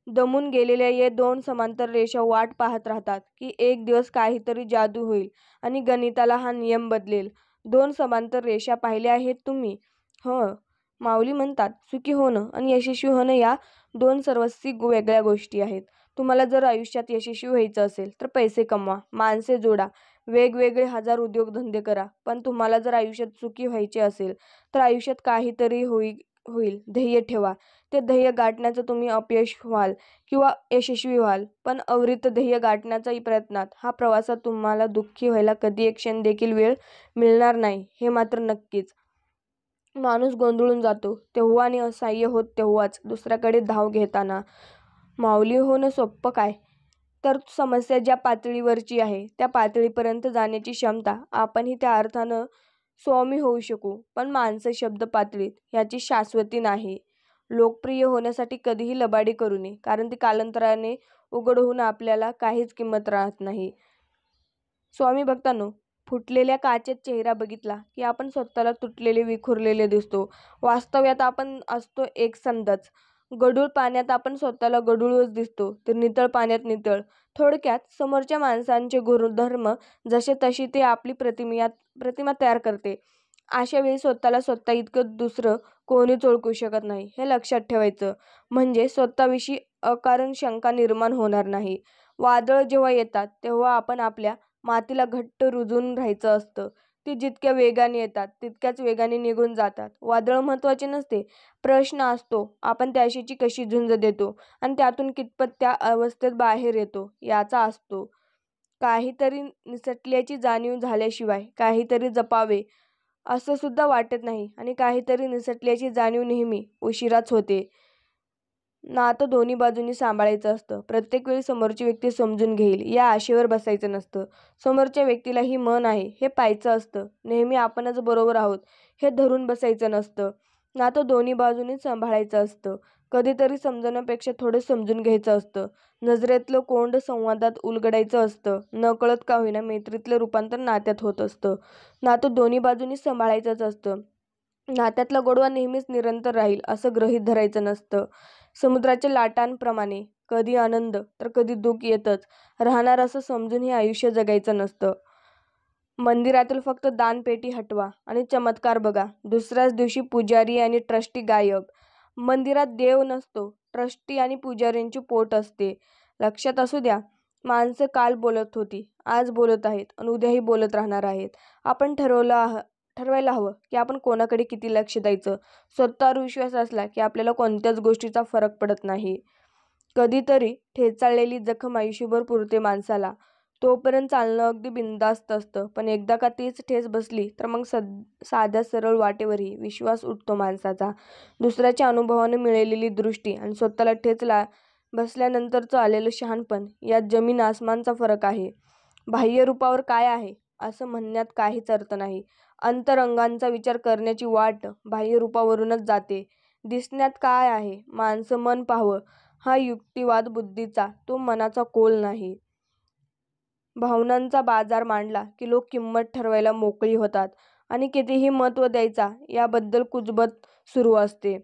दमून गेलेल्या या दोन समांतर रेषा वाट पाहत राहतात की एक दिवस काहीतरी जादू होईल आणि गणिताला हा नियम बदलेल. दोन समांतर रेषा पाहिल्या आहेत तुम्ही? हं. माऊली म्हणतात, सुखी होणं आणि यशस्वी होणं या दोन सर्वस्वी वेगळ्या गोष्टी आहेत. तुम्हाला जर आयुष्यात यशस्वी व्हायचं असेल तर पैसे कमवा, माणसे जोडा, वेगवेगळे हजार उद्योगधंदे करा. पण तुम्हाला जर आयुष्यात सुखी व्हायचे असेल तर आयुष्यात काहीतरी होईल ध्येय ठेवा. ते ध्येय गाठण्याचं तुम्ही अपयश व्हाल किंवा यशस्वी व्हाल, पण अविरत ध्येय गाठण्याच्या प्रयत्नात हा प्रवासात तुम्हाला दुःखी व्हायला कधी एक क्षण देखील वेळ मिळणार नाही, हे मात्र नक्कीच. माणूस गोंधळून जातो तेव्हा आणि असहाय्य होत तेव्हाच, दुसऱ्याकडे धाव घेताना. माऊली होणं सोपं काय? तर समस्या ज्या पातळीवरची आहे त्या पातळीपर्यंत जाण्याची क्षमता. आपणही त्या अर्थानं स्वामी होऊ शकू, पण माणसं शब्द पातळीत ह्याची शाश्वती नाही. लोकप्रिय होण्यासाठी कधीही लबाडी करू नये, कारण ती कालांतराने उघड होऊन आपल्याला काहीच किंमत राहत नाही. स्वामी भक्तांनो, फुटलेल्या काचेत चेहरा बघितला की आपण स्वतःला तुटलेले, विखुरलेले दिसतो. वास्तव्यात आपण असतो एकसंधच. गढूळ पाण्यात आपण स्वतःला गढूळच दिसतो, तर नितळ पाण्यात नितळ. थोडक्यात समोरच्या माणसांचे गुणधर्म जसे तशी ते आपली प्रतिमा तयार करते. अशा वेळी स्वतःला स्वतः इतकं दुसरं कोणीच ओळखू शकत नाही, हे लक्षात ठेवायचं. म्हणजे स्वतःविषयी अकारण शंका निर्माण होणार नाही. वादळं जेव्हा येतात तेव्हा आपण आपल्या मातीला घट्ट रुजून राहायचं असतं. ती जितक्या वेगाने येतात तितक्याच वेगाने निघून जातात. वादळं महत्त्वाचे नसते. प्रश्न असतो आपण त्याशी कशी झुंज देतो आणि त्यातून कितपत त्या अवस्थेत बाहेर येतो याचा असतो. काहीतरी निसटल्याची जाणीव झाल्याशिवाय काहीतरी जपावे असं सुद्धा वाटत नाही आणि काहीतरी निसटल्याची जाणीव नेहमी उशिराच होते. नातं दोन्ही बाजूंनी सांभाळायचं असतं. प्रत्येक वेळी समोरची व्यक्ती समजून घेईल या आशेवर बसायचं नसतं. समोरच्या व्यक्तीला ही मन आहे हे पाहायचं असतं. नेहमी आपणच बरोबर आहोत हे धरून बसायचं नसतं. नातं दोन्ही बाजूंनी सांभाळायचं असतं. कधीतरी समजण्यापेक्षा थोडं समजून घ्यायचं असतं. नजरेतलं कोंड संवादात उलगडायचं असतं. नकळत का होईना मैत्रीतलं रूपांतर नात्यात होत असतं. नातं दोन्ही बाजूंनी सांभाळायचंच असतं. नात्यातला गोडवा नेहमीच निरंतर राहील असं गृहीत धरायचं नसतं. समुद्राच्या लाटांप्रमाणे कधी आनंद तर कधी दुःख येतच राहणार असं समजून हे आयुष्य जगायचं नसतं. मंदिरातील फक्त दानपेटी हटवा आणि चमत्कार बघा. दुसऱ्याच दिवशी पुजारी आणि ट्रस्टी गायब. मंदिरात देव नसतो, ट्रस्टी आणि पुजाऱ्यांची पोट असते. लक्षात असू द्या, माणसं काल बोलत होती, आज बोलत आहेत आणि उद्याही बोलत राहणार आहेत. आपण ठरवायला हवं की आपण कोणाकडे किती लक्ष द्यायचं. स्वतःवर विश्वास असला की आपल्याला कोणत्याच गोष्टीचा फरक पडत नाही. कधीतरी ठेचाळलेली जखम आयुष्यभर पुरते माणसाला. तोपर्यंत चालणं अगदी बिनधास्त असतं. पण एकदा का तीच ठेच बसली तर मग साध्या सरळ वाटेवरही विश्वास उठतो माणसाचा. दुसऱ्याच्या अनुभवानं मिळालेली दृष्टी आणि स्वतःला ठेच बसल्यानंतरचं आलेलं शहाणपण यात जमीन आसमानचा फरक आहे. बाह्य रूपावर काय आहे असं म्हणण्यात काहीच अर्थ नाही. अंतरंगाचा विचार करण्याची वाट बाह्य रूपावरूनच जाते. दिसण्यात काय आहे माणसं मन पाहावं हा युक्तिवाद बुद्धीचा, तो मनाचा कोल नाही. भावनांचा बाजार मांडला की लोक किंमत ठरवायला मोकळी होतात आणि कितीही महत्त्व द्यायचा याबद्दल कुजबुज सुरू असते.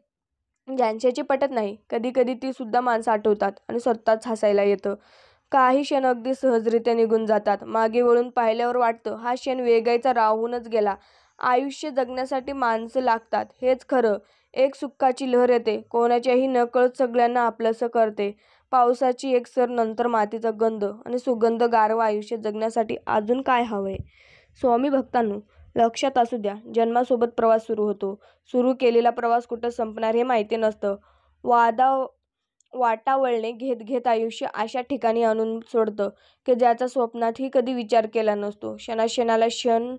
ज्यांच्याशी पटत नाही कधी कधी ती सुद्धा माणसं आठवतात आणि स्वतःच हसायला येतं. काही क्षण अगदी सहजरित्या निघून जातात. मागे वळून पाहिल्यावर वाटतं हा क्षण वेगायचा राहूनच गेला. आयुष्य जगण्यासाठी माणसं लागतात हेच खरं. एक सुखाची लहर येते, कोणाच्याही नकळत सगळ्यांना आपलंसं करते. पावसाची एक सर, नंतर मातीचा गंध आणि सुगंध, गारवा. आयुष्य जगण्यासाठी अजून काय हवंय? स्वामी भक्तांनो, लक्षात असू द्या, जन्मासोबत प्रवास सुरू होतो. सुरू केलेला प्रवास कुठं संपणार हे माहिती नसतं. वाटावळणे घेत घेत आयुष्य अशा ठिकाणी आणून सोडतं की ज्याचा स्वप्नातही कधी विचार केला नसतो. क्षणाक्षणाला क्षण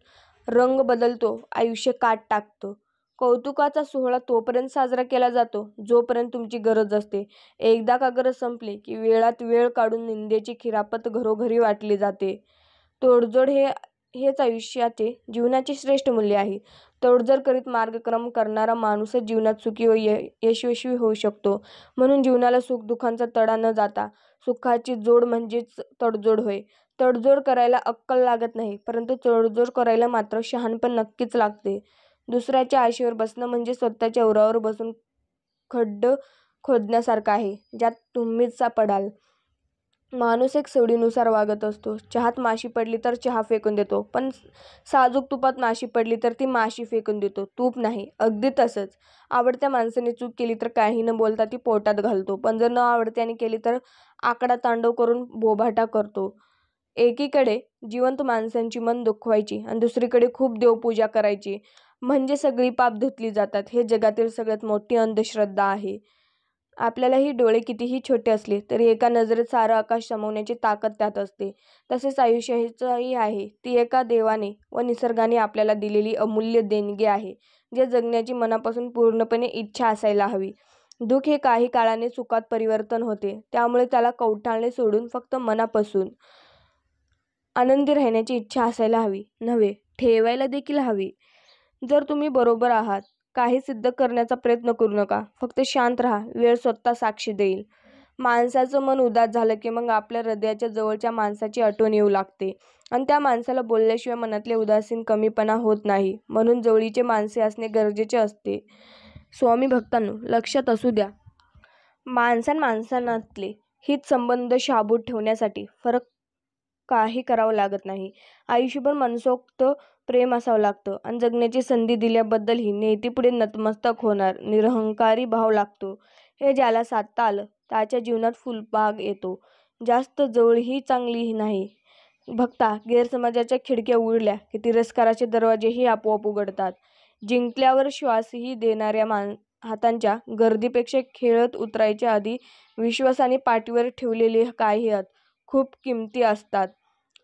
रंग बदलतो, आयुष्य काट टाकतं. कौतुकाचा सोहळा तोपर्यंत साजरा केला जातो जोपर्यंत तुमची गरज असते. एकदा का गरज संपली की वेळात वेळ काढून निंदेची खिरापत घरोघरी वाटली जाते. तोडजोड हेच आयुष्याचे, जीवनाचे श्रेष्ठ मूल्य आहे. तोडजोड करीत मार्गक्रमण करणारा माणूसच जीवनात सुखी व यशस्वी होऊ शकतो. म्हणून जीवनाला सुखदुःखांचा तडा न जाता सुखाची जोड म्हणजेच तडजोड होय. तडजोड करायला अक्कल लागत नाही, परंतु तडजोड करायला मात्र शहाणपण नक्कीच लागते. दुसऱ्याच्या आशेवर बसणं म्हणजे स्वतःच्या उरावर बसून खड्डं खोदण्यासारखं आहे, ज्यात तुम्हीच पडाल. माणूस एक सवडीनुसार वागत असतो. चहात माशी पडली तर चहा फेकून देतो, पण साजूक तुपात माशी पडली तर ती माशी फेकून देतो, तूप नाही. अगदी तसंच आवडत्या माणसाने चूक केली तर काही न बोलता ती पोटात घालतो, पण जर न आवडत्याने केली तर आकडा तांडव करून बोभाटा करतो. एकीकडे जिवंत माणसांची मन दुखवायची आणि दुसरीकडे खूप देवपूजा करायची म्हणजे सगळी पाप धुतली जातात. हे जगातील सगळ्यात मोठी अंधश्रद्धा आहे. आपल्यालाही डोळे कितीही छोटे असले तरी एका नजरेत सारं आकाश सामावण्याची ताकद त्यात असते. तसेच आयुष्याचंही आहे. ती एका देवाने व निसर्गाने आपल्याला दिलेली अमूल्य देणगी आहे, जे जगण्याची मनापासून पूर्णपणे इच्छा असायला हवी. दुःख हे काही काळाने सुखात परिवर्तन होते, त्यामुळे त्याला कवटाळणे सोडून फक्त मनापासून आनंदी राहण्याची इच्छा असायला हवी, नव्हे ठेवायला देखील हवी. जर तुम्ही बरोबर आहात, काही सिद्ध करण्याचा प्रयत्न करू नका. फक्त शांत राहा, वेळ स्वतः साक्षी देईल. माणसाचं मन उदास झालं की मग आपल्या हृदयाच्या जवळच्या माणसाची आठवण येऊ लागते आणि त्या माणसाला बोलल्याशिवाय मनातले उदासीन कमीपणा होत नाही. म्हणून जवळीचे माणसे असणे गरजेचे असते. स्वामी भक्तांनो, लक्षात असू द्या, माणसांनातले हित संबंध शाबूत ठेवण्यासाठी फरक काही करावं लागत नाही. आयुष्यभर मनसोक्त प्रेम असावं लागतं आणि जगण्याची संधी दिल्याबद्दलही नेतीपुढे नतमस्तक होणार निरहंकारी भाव लागतो. हे ज्याला साधता आलं त्याच्या जीवनात फुलबाग येतो. जास्त जवळही चांगली नाही. भक्ता, गैरसमजाच्या खिडक्या उघडल्या की तिरस्काराचे दरवाजेही आपोआप उघडतात. जिंकल्यावर श्वासही देणाऱ्या हातांच्या गर्दीपेक्षा खेळत उतरायच्या आधी विश्वासाने पाठीवर ठेवलेले काही हात खूप किमती असतात.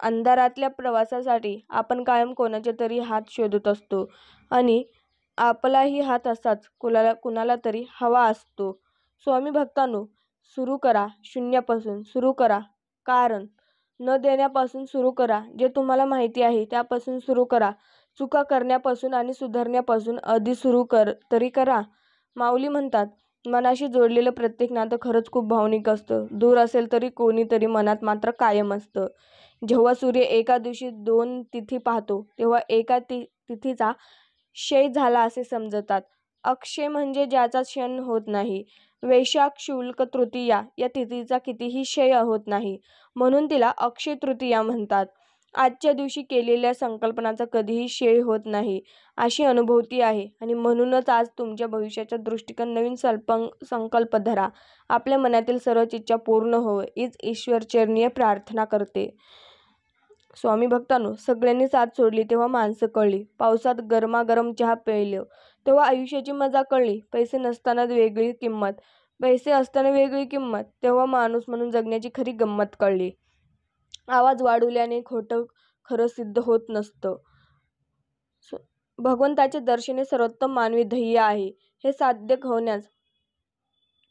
अंधारातल्या प्रवासासाठी आपण कायम कोणाचे तरी हात शोधत असतो आणि आपलाही हात असाच कुणाला तरी हवा असतो. स्वामी भक्तांनो, सुरू करा. शून्यापासून सुरू करा. कारण न देण्यापासून सुरू करा. जे तुम्हाला माहिती आहे त्यापासून सुरू करा. चुका करण्यापासून आणि सुधारण्यापासून आधी सुरू तरी करा. माऊली म्हणतात, मनाशी जोडलेलं प्रत्येक नातं खरंच खूप भावनिक असतं. दूर असेल तरी कोणीतरी मनात मात्र कायम असतं. जेव्हा सूर्य एका दिवशी 2 तिथी पाहतो तेव्हा एका तिथीचा क्षय झाला असे समजतात. अक्षय म्हणजे ज्याचा क्षण होत नाही. वैशाख शुक्ल तृतीया या तिथीचा कितीही क्षय होत नाही, म्हणून तिला अक्षय तृतीया म्हणतात. आजच्या दिवशी केलेल्या संकल्पनांचा कधीही क्षय होत नाही अशी अनुभूती आहे आणि म्हणूनच आज तुमच्या भविष्याचा दृष्टिकोन नवीन संकल्प धरा. आपल्या मनातील सर्वच इच्छा पूर्ण होवो हीच ईश्वरचरणी प्रार्थना करते. स्वामी भक्तांनो, सगळ्यांनी साथ सोडली तेव्हा माणसं कळली. पावसात गरमागरम चहा प्यायलो तेव्हा आयुष्याची मजा कळली. पैसे नसताना वेगळी किंमत, पैसे असताना वेगळी किंमत, तेव्हा माणूस म्हणून जगण्याची खरी गंमत कळली. आवाज वाढवल्याने खोटं खरं सिद्ध होत नसतं. भगवंताचे दर्शन हे सर्वोत्तम मानवी ध्येय आहे. हे साध्य होण्यास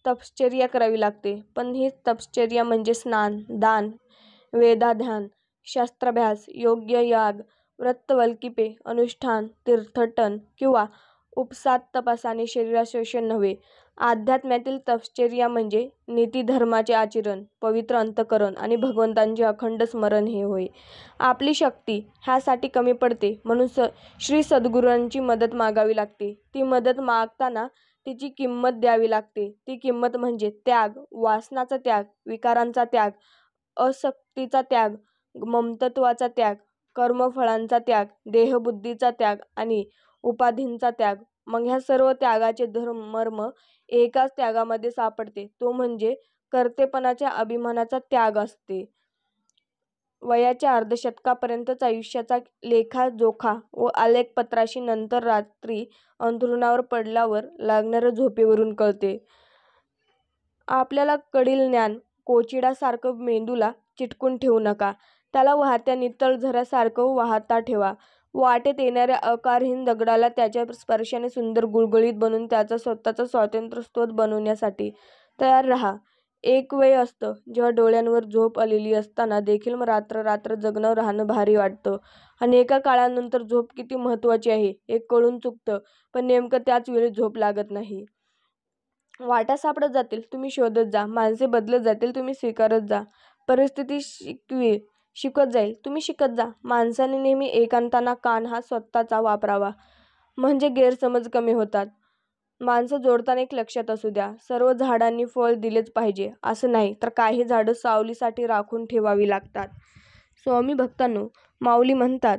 तपश्चर्या करावी लागते. पण ही तपश्चर्या म्हणजे स्नान, दान, वेदाध्ययन, शास्त्राभ्यास, योग्य याग, व्रतवल्किपे, अनुष्ठान, तीर्थटन किंवा उपसात तपासाने शरीराशोषण नव्हे. अध्यात्मातील तपश्चर्या म्हणजे नीतिधर्माचे आचरण, पवित्र अंतःकरण आणि भगवंताचे अखंड स्मरण हे होय. आपली शक्ती ह्यासाठी कमी पडते म्हणून श्री सद्गुरूंची मदत मागावी लागते. ती मदत मागताना तिची किंमत द्यावी लागते. ती किंमत म्हणजे त्याग, वासनाचा त्याग, विकारांचा त्याग, आसक्तीचा त्याग, ममत्वाचा त्याग, कर्मफळांचा त्याग, देहबुद्धीचा त्याग आणि उपाधींचा त्याग. मग ह्या सर्व त्यागाचे मर्म एकाच त्यागामध्ये सापडते, तो म्हणजे कर्तेपणाच्या अभिमानाचा त्याग असते. वयाच्या अर्धशतकापर्यंतच आयुष्याचा लेखाजोखा व आलेखपत्राशी नंतर रात्री अंथरुणावर पडल्यावर लागणाऱ्या झोपेवरून कळते. आपल्याला कडील ज्ञान कोचिडासारखं मेंदूला चिटकून ठेवू नका. त्याला वाहत्या नितळ झऱ्यासारखं वाहता ठेवा. वाटेत येणाऱ्या आकारहीन दगडाला त्याच्या स्पर्शाने सुंदर गुळगुळीत बनवून त्याचा स्वतःचा स्वातंत्र्यस्रोत बनवण्यासाठी तयार राहा. एक वेळ असतं जेव्हा डोळ्यांवर झोप आलेली असताना देखील रात्र जगणं राहणं भारी वाटतं आणि एका काळानंतर झोप किती महत्त्वाची आहे हे कळून चुकतं. पण नेमकं त्याच वेळी झोप लागत नाही. वाटा सापडत जातील, तुम्ही शोधत जा. माणसे बदलत जातील, तुम्ही स्वीकारत जा. परिस्थिती शिकवत जाईल, तुम्ही शिकत जा. माणसाने नेहमी एकांताना कान हा स्वतःचा वापरावा, म्हणजे गैरसमज कमी होतात. माणसं जोडताना एक लक्षात असू द्या, सर्व झाडांनी फळ दिलेच पाहिजे असं नाही, तर काही झाडं सावलीसाठी राखून ठेवावी लागतात. स्वामी भक्तांनो, माऊली म्हणतात,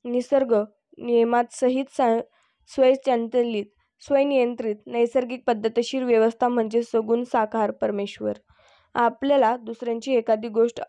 निसर्ग नियमात सहित स्वयंनियंत्रित नैसर्गिक पद्धतशीर व्यवस्था म्हणजे सगुण साकार परमेश्वर. आपल्याला दुसऱ्यांची एखादी गोष्ट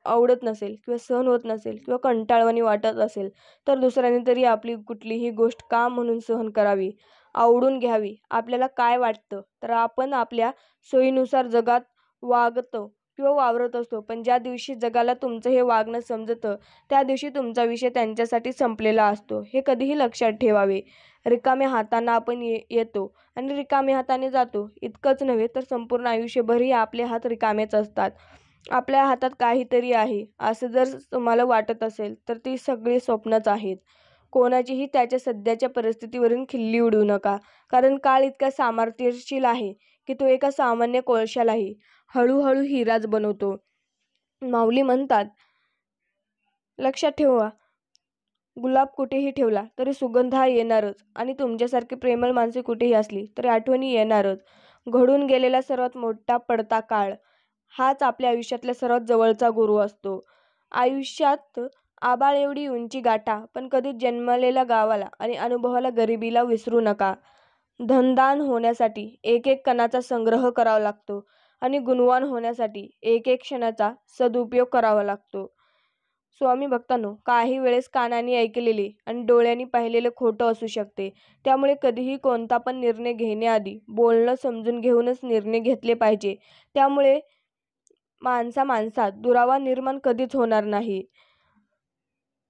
आवडत नसेल किंवा सहन होत नसेल किंवा कंटाळवाणी वाटत असेल तर दुसऱ्याने तरी आपली कुठलीही गोष्ट का म्हणून सहन करावी, आवडून घ्यावी. आपल्याला काय वाटतं तर आपण आपल्या सोयीनुसार जगात वागतो किंवा वावरत असतो. पण ज्या दिवशी जगाला तुमचं हे वागणं समजतं त्या दिवशी तुमचा विषय त्यांच्यासाठी संपलेला असतो. हे कधीही लक्षात ठेवावे. रिकाम्या हाताने आपण येतो आणि रिकाम्या हाताने जातो. इतकंच नव्हे तर संपूर्ण आयुष्यभरही आपले हात रिकामेच असतात. आपल्या हातात काहीतरी आहे असं जर तुम्हाला वाटत असेल तर ती सगळी स्वप्नच आहेत. कोणाचीही त्याच्या सध्याच्या परिस्थितीवरून खिल्ली उडवू नका, कारण काळ इतका सामर्थ्यशील आहे की तो एका सामान्य कोळशालाही हळूहळू हिराच बनवतो. माऊली म्हणतात, लक्षात ठेवा, गुलाब कुठेही ठेवला तरी सुगंध हा येणारच आणि तुमच्यासारखी प्रेमळ माणसे कुठेही असली तरी आठवणी येणारच. घडून गेलेला सर्वात मोठा पडता काळ हाच आपल्या आयुष्यातल्या सर्वात जवळचा गुरु असतो. आयुष्यात आबाळ एवढी उंची गाठा, पण कधीच जन्मलेल्या गावाला आणि अनुभवाला गरिबीला विसरू नका. धनदान होण्यासाठी एक एक कणाचा संग्रह करावा लागतो आणि गुणवान होण्यासाठी एक एक क्षणाचा सदुपयोग करावा लागतो. स्वामी भक्तांनो, काही वेळेस कानाने ऐकलेले आणि डोळ्यांनी पाहिलेले खोटं असू शकते. त्यामुळे कधीही कोणता पण निर्णय घेण्याआधी बोलणं समजून घेऊनच निर्णय घेतले पाहिजे. त्यामुळे माणसात दुरावा निर्माण कधीच होणार नाही.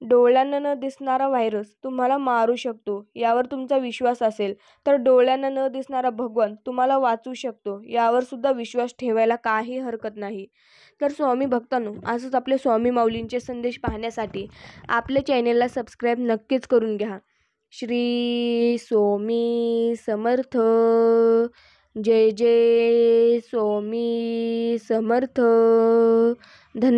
डोळ्यांना न दिसणारा व्हायरस तुम्हाला मारू शकतो यावर तुमचा विश्वास असेल तर डोळ्यांना न दिसणारा भगवान तुम्हाला वाचवू शकतो यावर सुद्धा विश्वास ठेवायला काही हरकत नाही. तर स्वामी भक्तांनो, असंच आपले स्वामी माऊलींचे संदेश पाहण्यासाठी आपल्या चॅनेलला सबस्क्राईब नक्कीच करून घ्या. श्री स्वामी समर्थ. जय जय स्वामी समर्थ. धन्यवाद.